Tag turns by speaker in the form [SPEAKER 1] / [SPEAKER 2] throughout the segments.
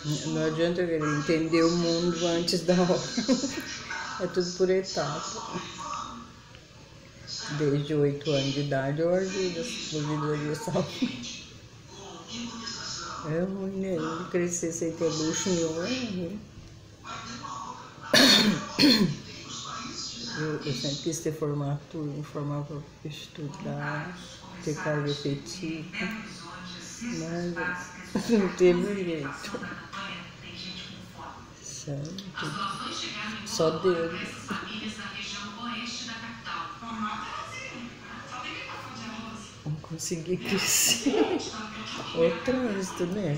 [SPEAKER 1] Não adianta querer entender o mundo antes da hora. É tudo por etapa. Desde 8 anos de idade eu ajudo a visualização. É ruim, né? Crescer sem ter luxo nenhum é ruim. Eu sempre quis ter formatura, me formar para estudar, ter carga efetiva, mas não teve jeito. Certo? Só Deus. Não consegui crescer. O trânsito, né?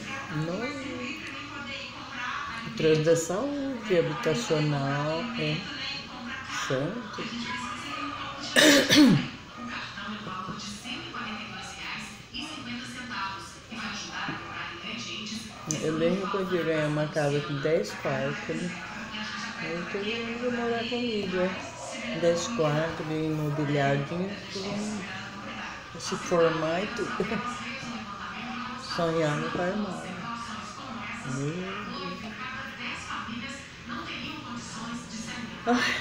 [SPEAKER 1] O trânsito da saúde habitacional, é certo? Eu lembro que eu podia ganhar uma casa com 10 quartos, né? Aí todo mundo ia morar comigo, 10 quartos, bem imobiliadinho, se formar e tudo. Sonhar no carnaval. Meu Deus. Ai.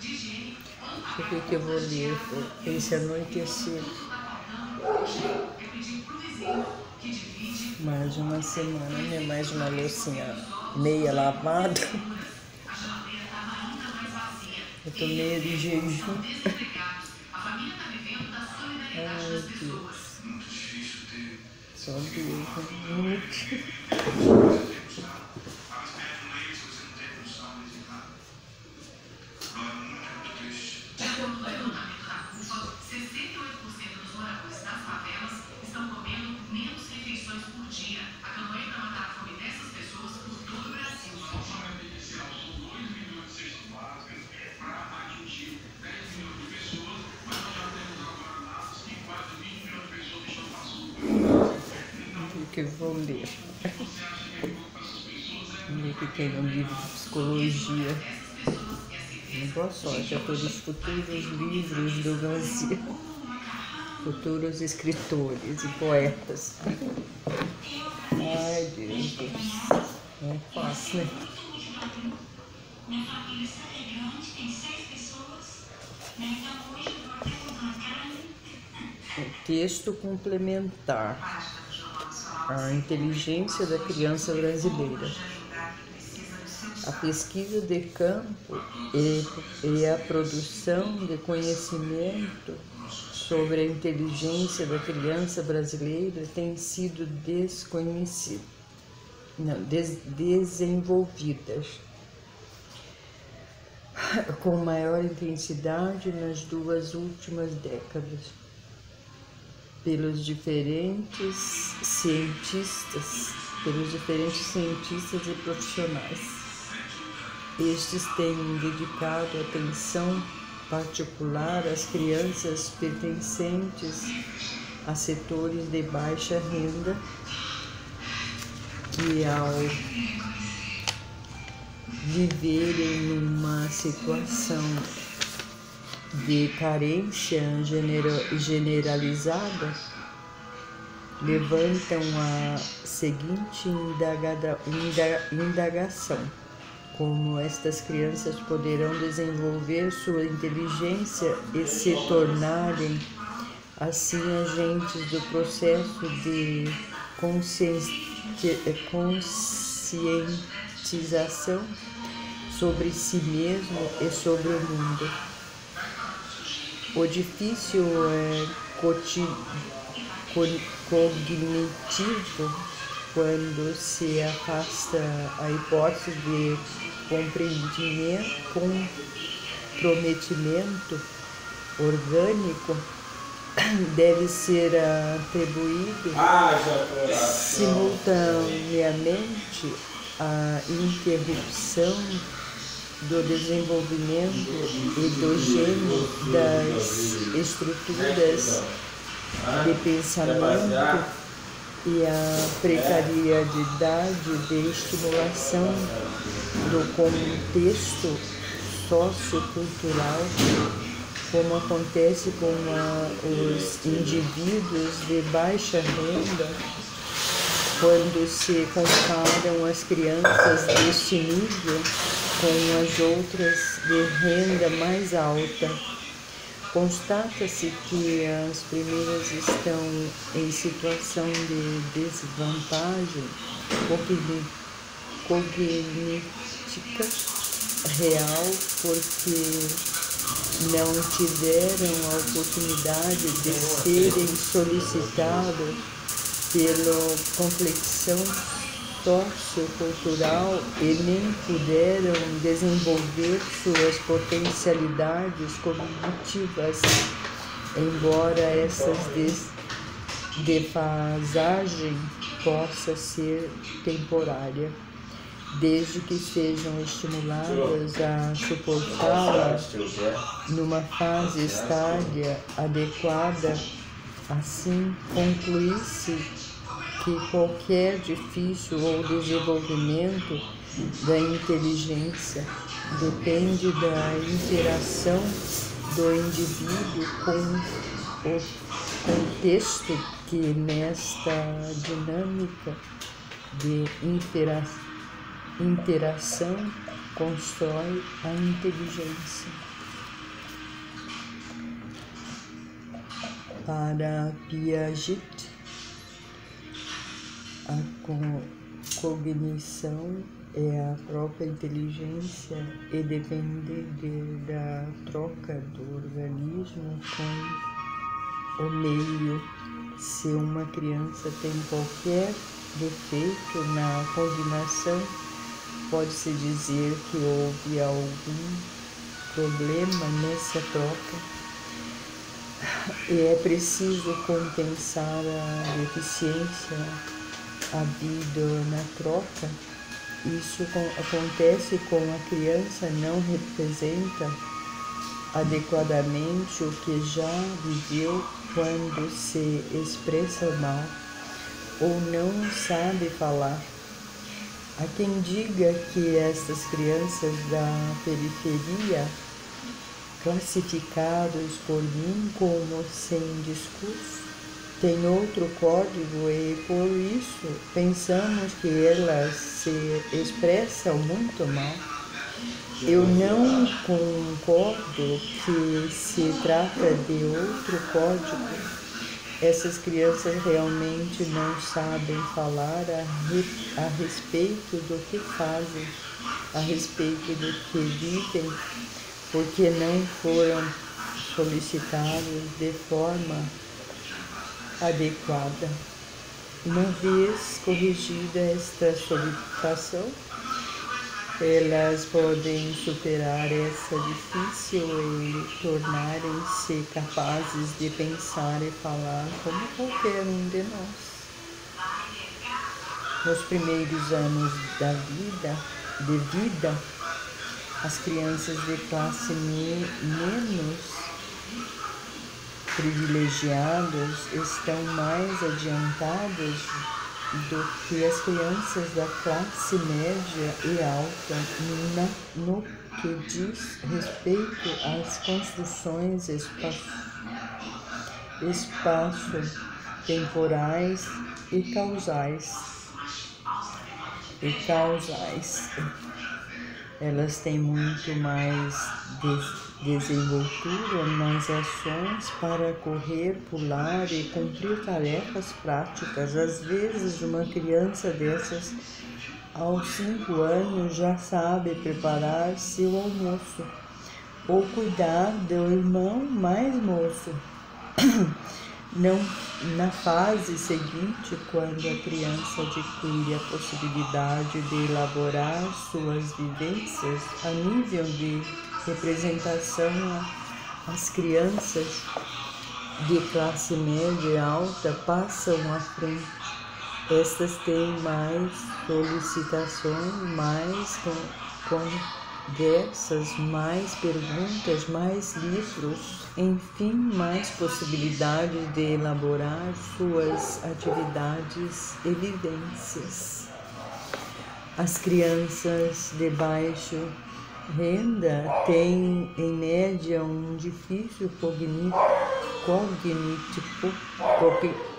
[SPEAKER 1] Deixa eu ver que eu vou ler. Esse anoitecer. Mais uma semana, né? Mais uma loucinha meia lavada. Eu tô meio de jejum. Ai, Deus. Só Deus, né? Que eu vou ler. Vamos ver o que tem no livro de psicologia. Boa sorte a todos os futuros livros do Brasil. Futuros escritores e poetas. Ai, Deus. Não é fácil, né? Minha família é grande, tem 6 pessoas. Então hoje eu vou até comprar carne. Texto complementar. A inteligência da criança brasileira. A pesquisa de campo e a produção de conhecimento sobre a inteligência da criança brasileira tem sido desenvolvidas com maior intensidade nas 2 últimas décadas pelos diferentes cientistas e profissionais. Estes têm dedicado atenção particular às crianças pertencentes a setores de baixa renda que, ao viverem numa situação de carência generalizada, levantam a seguinte indagação: como estas crianças poderão desenvolver sua inteligência e se tornarem assim agentes do processo de conscientização sobre si mesmo e sobre o mundo. O difícil cognitivo, quando se afasta a hipótese de comprometimento orgânico, deve ser atribuído simultaneamente à interrupção do desenvolvimento endógeno das estruturas de pensamento e a precariedade de estimulação do contexto sociocultural, como acontece com os indivíduos de baixa renda
[SPEAKER 2] quando se comparam as crianças deste nível com as outras de renda mais alta. Constata-se que as primeiras estão em situação de desvantagem cognítica real porque não tiveram a oportunidade de serem solicitados pela complexão sociocultural e nem puderam desenvolver suas potencialidades cognitivas, embora essas defasagem possa ser temporária, desde que sejam estimuladas a suportá-la numa fase estádia adequada. Assim, conclui-se que qualquer difícil ou desenvolvimento da inteligência depende da interação do indivíduo com o contexto que nesta dinâmica de interação constrói a inteligência. Para Piaget, a cognição é a própria inteligência e depende da troca do organismo com o meio. Se uma criança tem qualquer defeito na combinação, pode-se dizer que houve algum problema nessa troca. E é preciso compensar a deficiência havida na troca. Isso acontece com a criança não representa adequadamente o que já viveu quando se expressa mal ou não sabe falar. Há quem diga que estas crianças da periferia, classificados por mim como sem discurso, têm outro código e por isso pensamos que elas se expressam muito mal. Eu não concordo que se trata de outro código. Essas crianças realmente não sabem falar a respeito do que fazem, a respeito do que vivem, porque não foram solicitados de forma adequada. Uma vez corrigida esta solicitação, elas podem superar essa difícil e tornarem-se capazes de pensar e falar como qualquer um de nós. Nos primeiros anos de vida, as crianças de classe menos privilegiadas estão mais adiantadas do que as crianças da classe média e alta no que diz respeito às construções espaço-temporais e causais. Elas têm muito mais desenvoltura nas ações para correr, pular e cumprir tarefas práticas. Às vezes, uma criança dessas, aos 5 anos, já sabe preparar seu almoço ou cuidar do irmão mais moço. Na fase seguinte, quando a criança adquire a possibilidade de elaborar suas vivências a nível de representação, as crianças de classe média e alta passam à frente. Estas têm mais solicitações, mais conversas, mais perguntas, mais livros, enfim, mais possibilidades de elaborar suas atividades e vivências. As crianças de baixa renda têm, em média, um difícil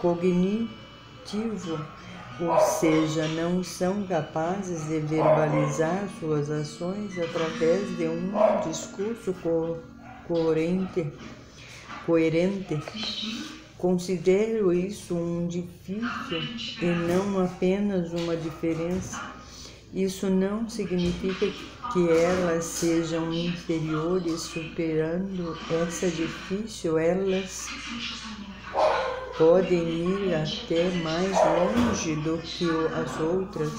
[SPEAKER 2] cognitivo ou seja, não são capazes de verbalizar suas ações através de um discurso coerente. Considero isso um difícil e não apenas uma diferença. Isso não significa que elas sejam inferiores. Superando essa difícil, elas podem ir até mais longe do que as outras.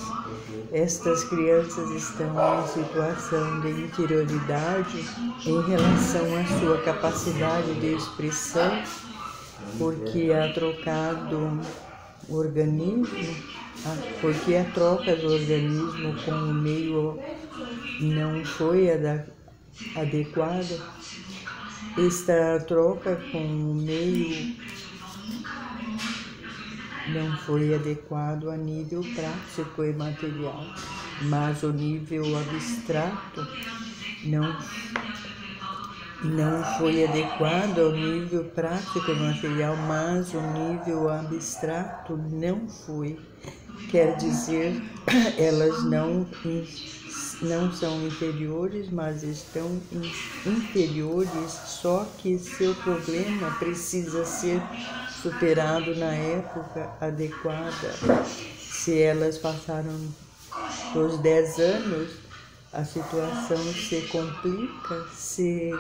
[SPEAKER 2] Estas crianças estão em situação de inferioridade em relação à sua capacidade de expressão, porque a troca do organismo com o meio não foi adequada. Esta troca com o meio não foi adequado a nível prático e material, mas o nível abstrato não foi adequado ao nível prático e material, mas o nível abstrato não foi. Quer dizer, elas não são inferiores, mas estão inferiores, só que seu problema precisa ser superado na época adequada. Se elas passaram dos 10 anos, a situação se complica. Se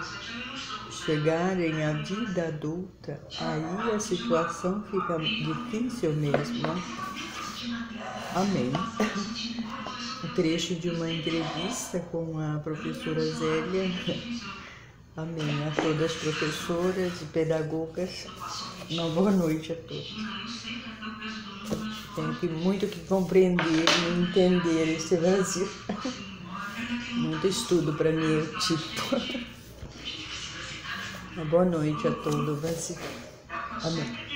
[SPEAKER 2] chegarem à vida adulta, aí a situação fica difícil mesmo. Amém. Um trecho de uma entrevista com a professora Zélia. Amém. A todas as professoras e pedagogas, uma boa noite a todos. Tenho muito que compreender e entender esse Brasil. Muito estudo para meu tipo. Uma boa noite a todo o Brasil. Amém.